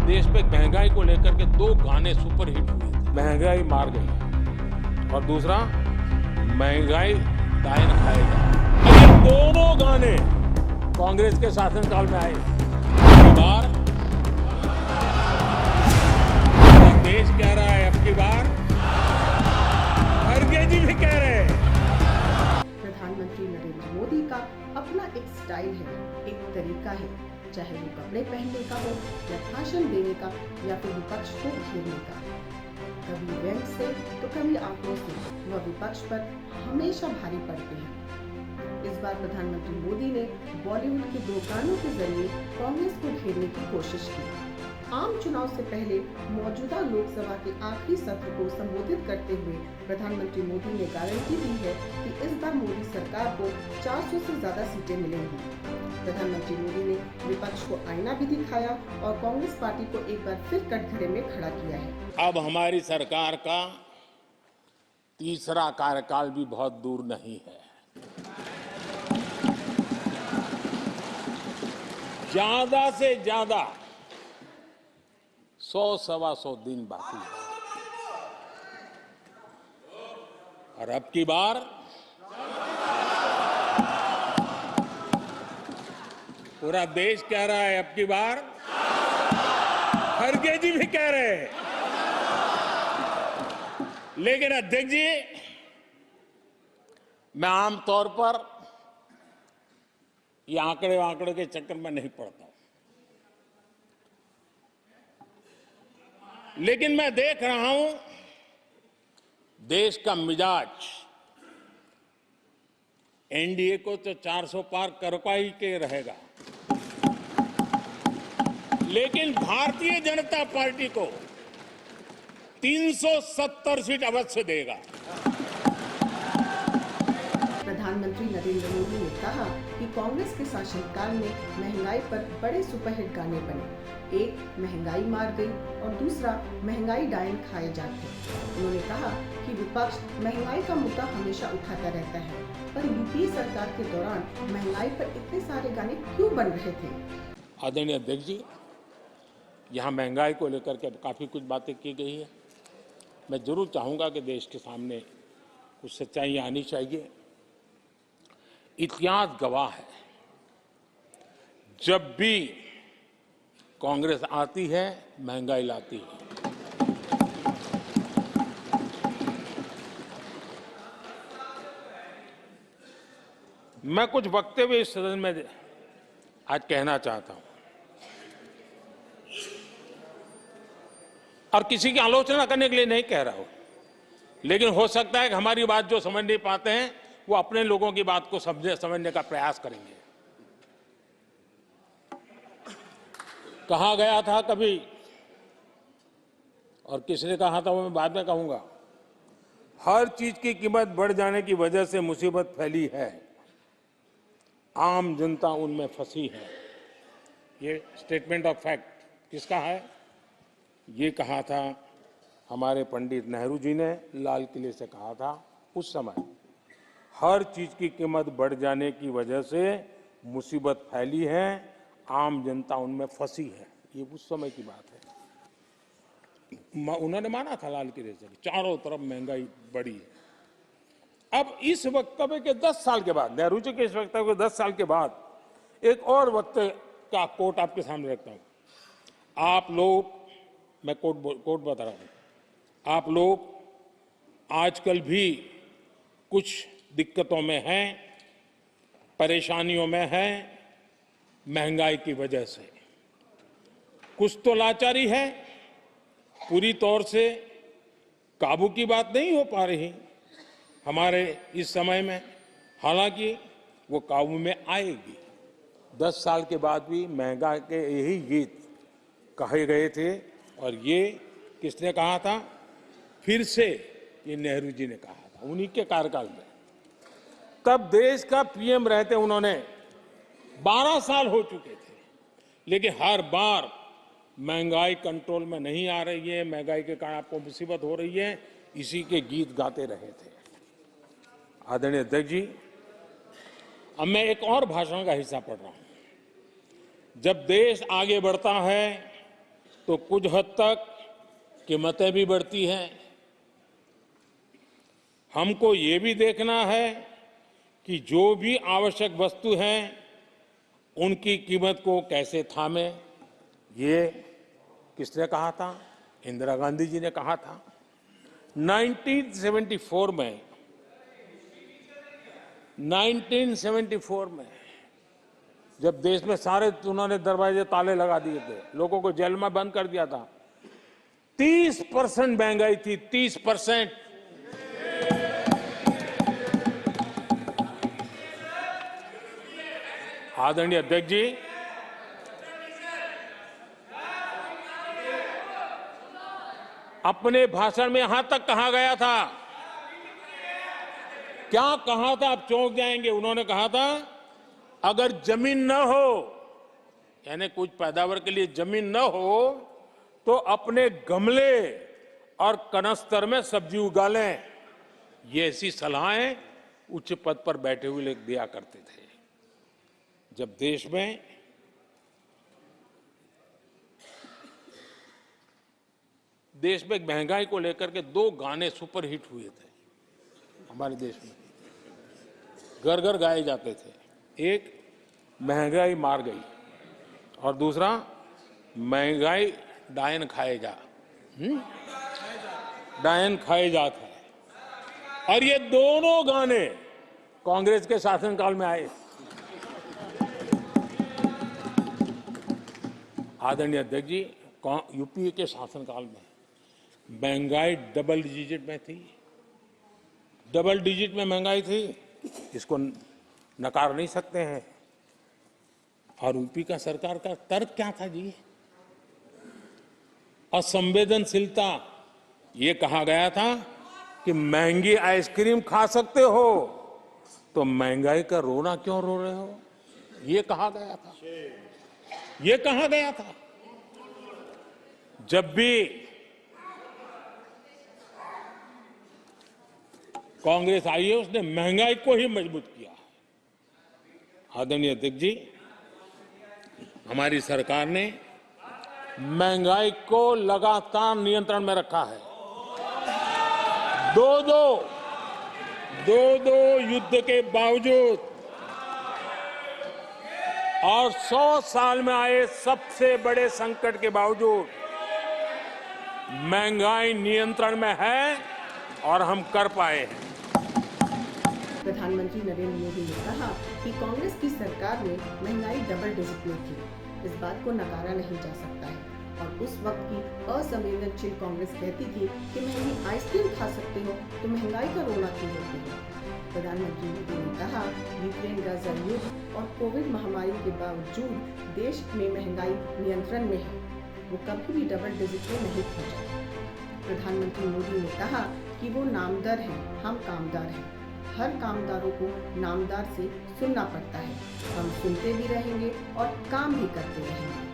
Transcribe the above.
देश पे महंगाई को लेकर के दो गाने सुपरहिट हुए थे। महंगाई मार गई और दूसरा महंगाई डायन खाएगा। ये दोनों गाने कांग्रेस के शासनकाल में आए। अब की बार देश कह रहा है, अब की बार खड़गे जी भी कह रहे हैं। प्रधानमंत्री नरेंद्र मोदी का अपना एक स्टाइल है, एक तरीका है, चाहे वो कपड़े पहनने का हो या भाषण देने का या फिर विपक्ष को घेरने का। कभी व्यंग से तो कभी आक्रोश से वह विपक्ष पर हमेशा भारी पड़ते हैं। इस बार प्रधानमंत्री मोदी ने बॉलीवुड के दो गानों के जरिए कांग्रेस को घेरने की कोशिश की। आम चुनाव से पहले मौजूदा लोकसभा के आखिरी सत्र को संबोधित करते हुए प्रधानमंत्री मोदी ने गारंटी दी है कि इस बार मोदी सरकार को 400 से ज्यादा सीटें मिलेंगी। प्रधानमंत्री मोदी ने विपक्ष को आईना भी दिखाया और कांग्रेस पार्टी को एक बार फिर कटघरे में खड़ा किया है। अब हमारी सरकार का तीसरा कार्यकाल भी बहुत दूर नहीं है। ज्यादा से ज्यादा 100-125 दिन बाकी है और अब की बार पूरा देश कह रहा है, अब की बार खड़गे जी भी कह रहे हैं। लेकिन अध्यक्ष जी, मैं आमतौर पर ये आंकड़े के चक्कर में नहीं पड़ता हूं, लेकिन मैं देख रहा हूं देश का मिजाज एनडीए को तो 400 पार कर ही के रहेगा, लेकिन भारतीय जनता पार्टी को 370 सीट अवश्य देगा। प्रधानमंत्री नरेंद्र मोदी ने कहा कि कांग्रेस के शासनकाल में महंगाई पर बड़े सुपरहिट गाने बने। एक महंगाई मार गई और दूसरा महंगाई डायन खाए जाते। उन्होंने कहा कि विपक्ष महंगाई का मुद्दा हमेशा उठाता रहता है, पर यूपीए सरकार के दौरान महंगाई पर इतने सारे गाने क्यों बन रहे थे? आदरणीय अध्यक्ष जी, यहाँ महंगाई को लेकर के काफी कुछ बातें की गई है। मैं जरूर चाहूंगा कि देश के सामने कुछ सच्चाई आनी चाहिए। इतिहास गवाह है, जब भी कांग्रेस आती है महंगाई लाती है। मैं कुछ वक्तव्य इस सदन में आज कहना चाहता हूं और किसी की आलोचना करने के लिए नहीं कह रहा हूं, लेकिन हो सकता है कि हमारी बात जो समझ नहीं पाते हैं वो अपने लोगों की बात को समझने का प्रयास करेंगे। कहा गया था कभी और किसने कहा था वो मैं बाद में कहूंगा, हर चीज की कीमत बढ़ जाने की वजह से मुसीबत फैली है, आम जनता उनमें फंसी है। ये स्टेटमेंट ऑफ फैक्ट किसका है? ये कहा था हमारे पंडित नेहरू जी ने, लाल किले से कहा था उस समय। हर चीज की कीमत बढ़ जाने की वजह से मुसीबत फैली है, आम जनता उनमें फंसी है। ये उस समय की बात है। उन्होंने माना था लाल किले से, चारों तरफ महंगाई बढ़ी है। अब इस वक्तव्य के 10 साल के बाद, नेहरू जी के इस वक्तव्य के 10 साल के बाद एक और वक्तव्य का कोट आपके सामने रखता हूं। आप लोग, मैं कोट बता रहा हूं, आप लोग आजकल भी कुछ दिक्कतों में हैं, परेशानियों में हैं, महंगाई की वजह से। कुछ तो लाचारी है, पूरी तौर से काबू की बात नहीं हो पा रही हमारे इस समय में, हालांकि वो काबू में आएगी। 10 साल के बाद भी महंगाई के यही गीत कहे गए थे और ये किसने कहा था? फिर से ये नेहरू जी ने कहा था, उन्हीं के कार्यकाल में। तब देश का पीएम रहते उन्होंने 12 साल हो चुके थे, लेकिन हर बार महंगाई कंट्रोल में नहीं आ रही है, महंगाई के कारण आपको मुसीबत हो रही है, इसी के गीत गाते रहे थे। आदरणीय अध्यक्ष जी, अब मैं एक और भाषण का हिस्सा पढ़ रहा हूं। जब देश आगे बढ़ता है तो कुछ हद तक कीमतें भी बढ़ती हैं। हमको ये भी देखना है कि जो भी आवश्यक वस्तु हैं उनकी कीमत को कैसे थामे। ये किसने कहा था? इंदिरा गांधी जी ने कहा था। 1974 में जब देश में सारे उन्होंने दरवाजे ताले लगा दिए थे, लोगों को जेल में बंद कर दिया था, 30% महंगाई थी। 30%। आदरणीय अध्यक्ष जी, अपने भाषण में यहां तक कहा गया था, क्या कहा था? आप चौंक जाएंगे। उन्होंने कहा था अगर जमीन न हो, यानी कुछ पैदावार के लिए जमीन न हो, तो अपने गमले और कनस्तर में सब्जी उगा लें। ये ऐसी सलाहें उच्च पद पर बैठे हुए लोग दिया करते थे। जब देश में महंगाई को लेकर के 2 गाने सुपर हिट हुए थे हमारे देश में, घर घर गाए जाते थे। एक महंगाई मार गई और दूसरा महंगाई डायन खाए जा। डायन खाए जात है। और ये दोनों गाने कांग्रेस के शासनकाल में आए। आदरणीय अध्यक्ष जी, यूपीए के शासनकाल में महंगाई डबल डिजिट में थी। डबल डिजिट में महंगाई थी, इसको नकार नहीं सकते हैं। और यूपी का सरकार का तर्क क्या था जी? असंवेदनशीलता। ये कहा गया था कि महंगी आइसक्रीम खा सकते हो तो महंगाई का रोना क्यों रो रहे हो? ये कहा गया था। ये कहा गया था। जब भी कांग्रेस आई है, उसने महंगाई को ही मजबूत किया। आदरणीय अध्यक्ष जी, हमारी सरकार ने महंगाई को लगातार नियंत्रण में रखा है। दो युद्ध के बावजूद और 100 साल में आए सबसे बड़े संकट के बावजूद महंगाई नियंत्रण में है और हम कर पाए हैं। प्रधानमंत्री नरेंद्र मोदी ने कहा कि कांग्रेस की सरकार में महंगाई डबल डिजिट में थी। इस बात को नकारा नहीं जा सकता है। और उस वक्त की असंवेदनशील कांग्रेस कहती थी कि महंगी आइसक्रीम खा सकते हो तो महंगाई का रोना क्यों रोते हो? प्रधानमंत्री मोदी ने कहा यूक्रेन गाजा युद्ध और कोविड महामारी के बावजूद देश में महंगाई नियंत्रण में है। वो कभी भी डबल डिजिट में नहीं पहुंचा। प्रधानमंत्री मोदी ने कहा कि वो नामदार हैं, हम कामदार हैं। हर कामदारों को नामदार से सुनना पड़ता है। हम सुनते भी रहेंगे और काम भी करते रहेंगे।